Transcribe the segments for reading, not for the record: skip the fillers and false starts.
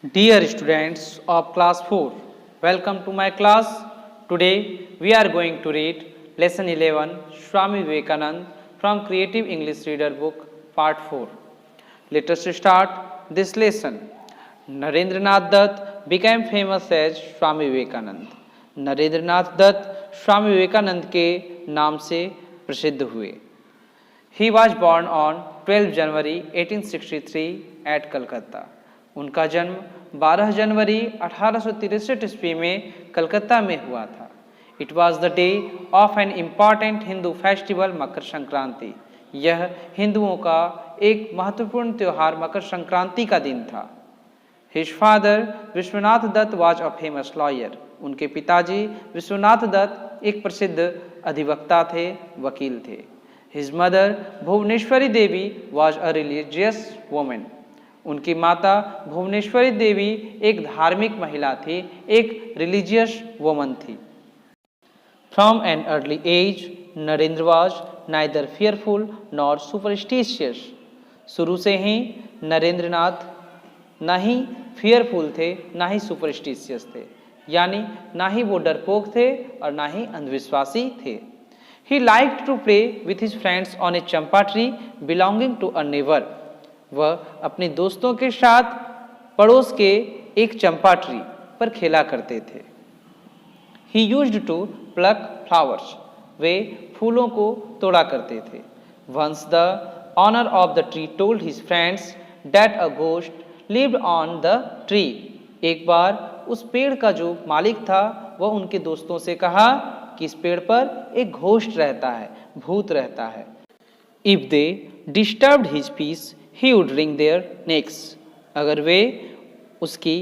Dear students of class 4, welcome to my class. Today we are going to read lesson 11 Swami Vivekanand from Creative English Reader book part 4. Let us start this lesson. Narendranath Dutt became famous as Swami Vivekanand. Narendranath Dutt Swami Vivekananda के नाम से प्रसिद्ध हुए. He was born on 12 January 1863 at Calcutta. उनका जन्म 12 जनवरी 1863 ईस्वी में कलकत्ता में हुआ था. It was the day of an important Hindu festival Makar Sankranti. यह हिंदुओं का एक महत्वपूर्ण त्यौहार मकर संक्रांति का दिन था. His father Vishwanath Datta was a famous lawyer. उनके पिताजी विश्वनाथ दत्त एक प्रसिद्ध अधिवक्ता थे, वकील थे. His mother Bhuvaneshwari Devi was a religious women. उनकी माता भुवनेश्वरी देवी एक धार्मिक महिला थी, एक रिलीजियस वुमन थी. From an early age Narendra was neither fearful nor superstitious. शुरू से ही नरेंद्रनाथ ना ही फियरफुल थे, ना ही सुपरस्टिशियस थे, यानी ना ही वो डरपोक थे और ना ही अंधविश्वासी थे. He liked to play with his friends on a champa tree belonging to a neighbour. वह अपने दोस्तों के साथ पड़ोस के एक चंपा ट्री पर खेला करते थे. He used to pluck flowers. वे फूलों को तोड़ा करते थे. Once the owner of the tree told his friends that a ghost lived on the tree. एक बार उस पेड़ का जो मालिक था वह उनके दोस्तों से कहा कि इस पेड़ पर एक घोस्ट रहता है, भूत रहता है. If they disturbed his peace he would wring their necks. अगर वे उसकी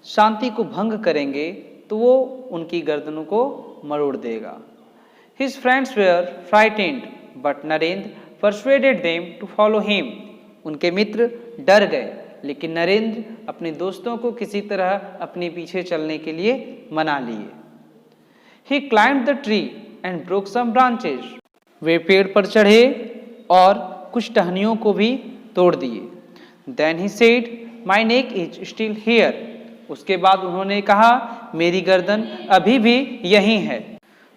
शांति को भंग करेंगे तो वो उनकी गर्दनों को मरोड़ देगा. His friends were frightened but Narendra persuaded them to follow him. उनके मित्र डर गए, लेकिन नरेंद्र अपने दोस्तों को किसी तरह अपने पीछे चलने के लिए मना लिए. He climbed the tree and broke some branches. वे पेड़ पर चढ़े और कुछ टहनियों को भी तोड़ दिए. Then he said my neck is still here. उसके बाद उन्होंने कहा मेरी गर्दन अभी भी यहीं है.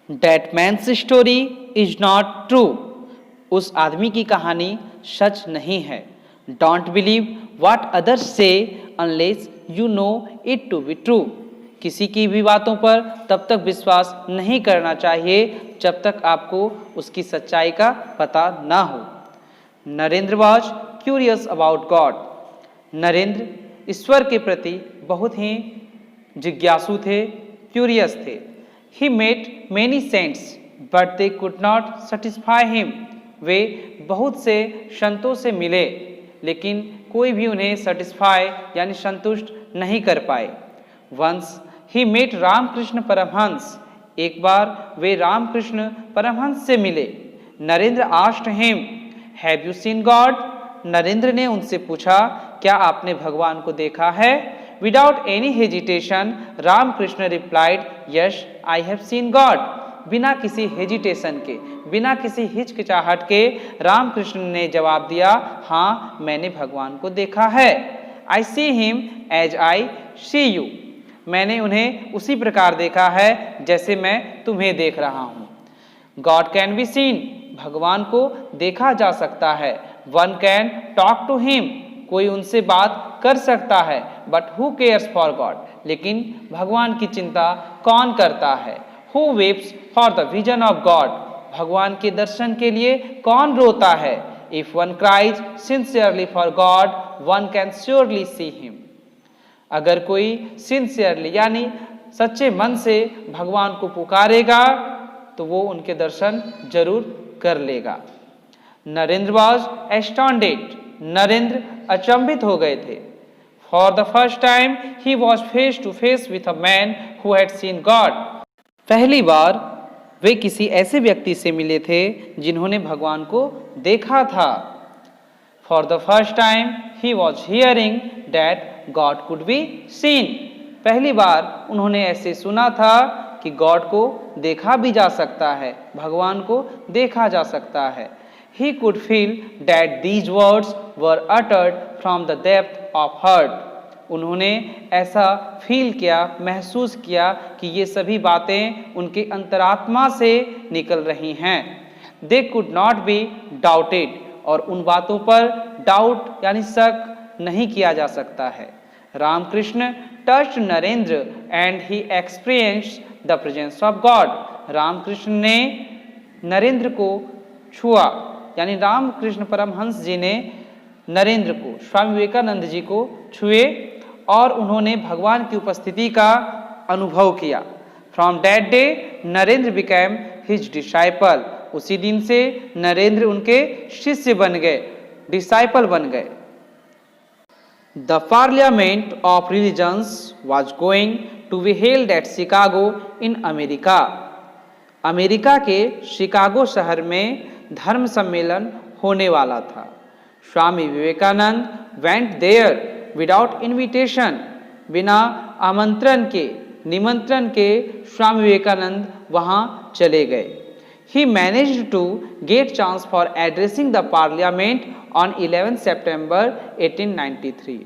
That man's story is not true. उस आदमी की कहानी सच नहीं है. Don't believe what others say unless you know it to be true. किसी की भी बातों पर तब तक विश्वास नहीं करना चाहिए जब तक आपको उसकी सच्चाई का पता ना हो. Narendra was curious about God. Narendra ईश्वर के प्रति बहुत ही जिज्ञासु थे, क्यूरियस थे. He met many saints but they could not satisfy him. वे बहुत से संतों से मिले, लेकिन कोई भी उन्हें सेटिस्फाई यानी संतुष्ट नहीं कर पाए. Once he met Ramakrishna Paramahamsa. एक बार वे रामकृष्ण परमहंस से मिले. Narendra asked him have you seen God. Narendra ने उनसे पूछा क्या आपने भगवान को देखा है. Without any hesitation Ramakrishna replied yes I have seen God. बिना किसी हेजिटेशन के, बिना किसी हिचकिचाहट के रामकृष्ण ने जवाब दिया हाँ मैंने भगवान को देखा है. I see him as I see you. मैंने उन्हें उसी प्रकार देखा है जैसे मैं तुम्हें देख रहा हूँ. God can be seen. भगवान को देखा जा सकता है. One can talk to him. कोई उनसे बात कर सकता है. But who cares for God. लेकिन भगवान की चिंता कौन करता है. Who weeps for the vision of God. भगवान के दर्शन के लिए कौन रोता है. If one cries sincerely for God one can surely see him. अगर कोई सिंसियरली यानी सच्चे मन से भगवान को पुकारेगा तो वो उनके दर्शन जरूर कर लेगा. नरेंद्र वॉज एस्टॉन्डेड. नरेंद्र अचंभित हो गए थे. For the first time he was face to face with a man who had seen God. पहली बार वे किसी ऐसे व्यक्ति से मिले थे जिन्होंने भगवान को देखा था. For the first time he was hearing that God could be seen. पहली बार उन्होंने ऐसे सुना था कि गॉड को देखा भी जा सकता है, भगवान को देखा जा सकता है. He could feel that these words were uttered from the depth of heart. उन्होंने ऐसा फील किया, महसूस किया कि ये सभी बातें उनके अंतरात्मा से निकल रही हैं। दे कुड नॉट बी डाउटेड, और उन बातों पर डाउट यानी शक नहीं किया जा सकता है। Ramakrishna touched Narendra and he experienced the presence of God. Ramakrishna ने नरेंद्र को छुआ, यानी रामकृष्ण परमहंस जी ने नरेंद्र को, स्वामी विवेकानंद जी को छुए और उन्होंने भगवान की उपस्थिति का अनुभव किया। From that day Narendra became his disciple. उसी दिन से नरेंद्र उनके शिष्य बन गए, डिसाइपल बन गए। The parliament of religions was going to be held at Chicago in America. America के शिकागो शहर में धर्म सम्मेलन होने वाला था। Swami Vivekananda went there without invitation. बिना आमंत्रण के, निमंत्रण के स्वामी विवेकानंद वहां चले गए। He managed to get chance for addressing the parliament on 11 September 1893.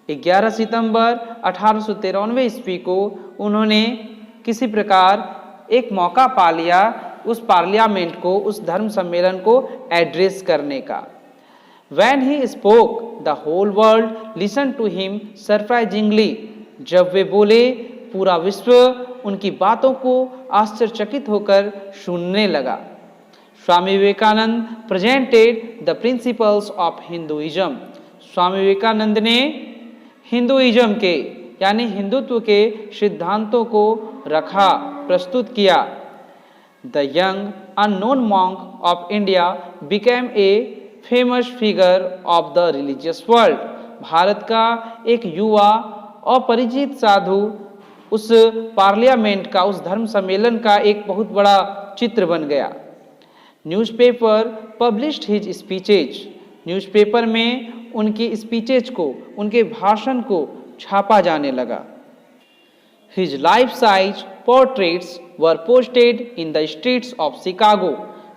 11 सितंबर 1893 ईस्वी को उन्होंने किसी प्रकार एक मौका पा लिया उस पार्लियामेंट को, उस धर्म सम्मेलन को एड्रेस करने का। When he spoke, the whole world listened to him surprisingly. जब वे बोले, पूरा विश्व उनकी बातों को आश्चर्यचकित होकर सुनने लगा। Swami Vivekananda presented the principles of Hinduism. Swami Vivekananda ने हिंदुइज्म के यानी हिंदुत्व के सिद्धांतों को रखा, प्रस्तुत किया। The young unknown monk of India became a famous figure of the religious world. Bharat का एक युवा अपरिचित साधु उस पार्लियामेंट का, उस धर्म सम्मेलन का एक बहुत बड़ा चित्र बन गया। Newspaper published his speeches. Newspaper में उनकी स्पीचेज को, उनके भाषण को छापा जाने लगा। His life size portraits were posted in the streets of Chicago.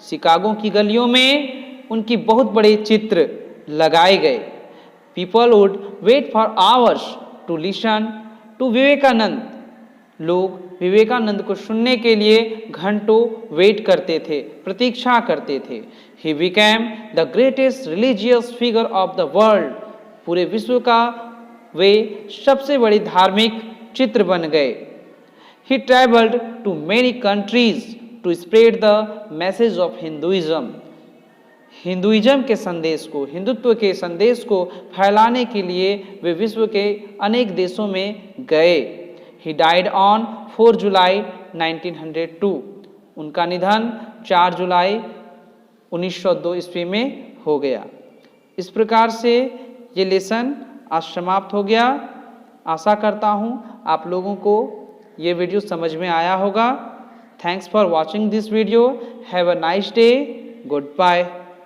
Chicago की गलियों में उनकी बहुत बड़े चित्र लगाए गए। People would wait for hours to listen to Vivekananda. लोग विवेकानंद को सुनने के लिए घंटों वेट करते थे, प्रतीक्षा करते थे। He became the greatest religious figure of the world. पूरे विश्व का वे सबसे बड़ी धार्मिक चित्र बन गए। He travelled to many countries to spread the message of Hinduism. Hinduism के संदेश को, हिंदुत्व के संदेश को फैलाने के लिए वे विश्व के अनेक देशों में गए। He died on 4 जुलाई 1902. उनका निधन 4 जुलाई 1902 ईस्वी में हो गया। इस प्रकार से ये लेसन आज समाप्त हो गया। आशा करता हूँ आप लोगों को ये वीडियो समझ में आया होगा। Thanks for watching this video. Have a nice day. Good bye.